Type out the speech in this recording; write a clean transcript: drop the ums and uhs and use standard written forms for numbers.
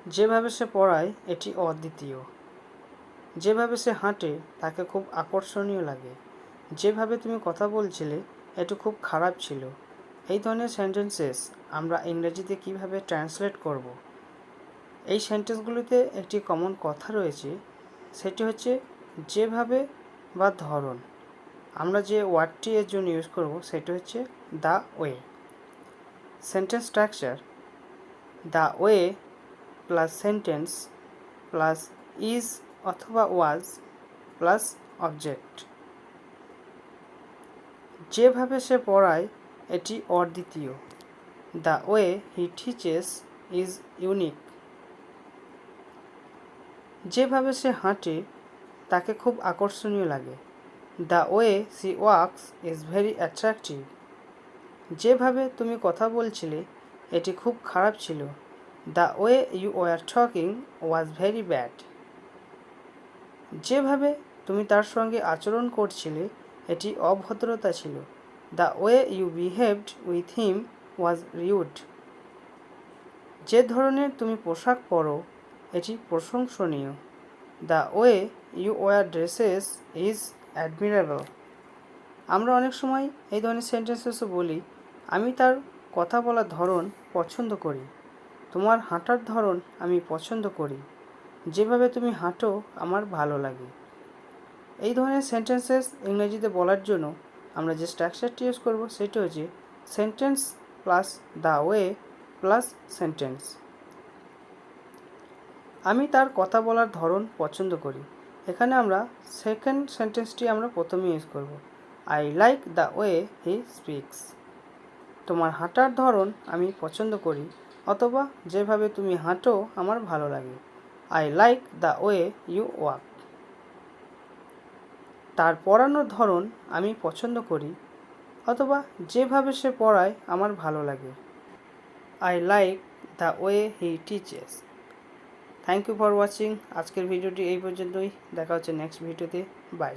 যেভাবে সে পড়ায় এটি অদ্বিতীয়। যেভাবে সে হাঁটে তাকে খুব আকর্ষণীয় লাগে। যেভাবে তুমি কথা বলছিলে এটি খুব খারাপ ছিল। এই ধরনের সেন্টেন্সেস আমরা ইংরেজিতে কিভাবে ট্রান্সলেট করব? এই সেন্টেন্সগুলিতে একটি কমন কথা রয়েছে, সেটি হচ্ছে যেভাবে বা ধরন। আমরা যে ওয়ার্ডটি এর জন্য ইউজ করব সেটি হচ্ছে the way. Sentence structure: the way plus sentence plus is অথবা ওয়াজ প্লাস অবজেক্ট। যেভাবে সে পড়ায় এটি অদ্বিতীয়। The way he teaches is unique. যেভাবে সে হাঁটে তাকে খুব আকর্ষণীয় লাগে। The way she walks is very attractive. যেভাবে তুমি কথা বলছিলে এটি খুব খারাপ ছিল। The way you were talking was very bad. যেভাবে তুমি তার সঙ্গে আচরণ করছিলে এটি অভদ্রতা ছিল। The way you behaved with him was rude. যে ধরনের তুমি পোশাক পরো এটি প্রশংসনীয়। The way you wear dresses is admirable. আমরা অনেক সময় এই ধরনের সেন্টেন্সেসও বলি, আমি তার কথা বলার ধরন পছন্দ করি। তোমার হাঁটার ধরন আমি পছন্দ করি। যেভাবে তুমি হাঁটো আমার ভালো লাগে। এই ধরনের সেন্টেন্সেস ইংরেজিতে বলার জন্য আমরা যে স্ট্রাকচারটি ইউজ করব সেটি হচ্ছে sentence plus the way plus sentence. আমি তার কথা বলার ধরন পছন্দ করি। এখানে আমরা সেকেন্ড সেন্টেন্সটি আমরা প্রথমে ইউজ করব। I like the way he speaks. তোমার হাঁটার ধরন আমি পছন্দ করি, অথবা যেভাবে তুমি হাঁটো আমার ভালো লাগে। I like the way you walk. তার পড়ানোর ধরন আমি পছন্দ করি, অথবা যেভাবে সে পড়ায় আমার ভালো লাগে। I like the way he teaches. Thank you for watching. আজকের ভিডিওটি এই পর্যন্তই। দেখা হচ্ছে নেক্সট ভিডিওতে। বাই।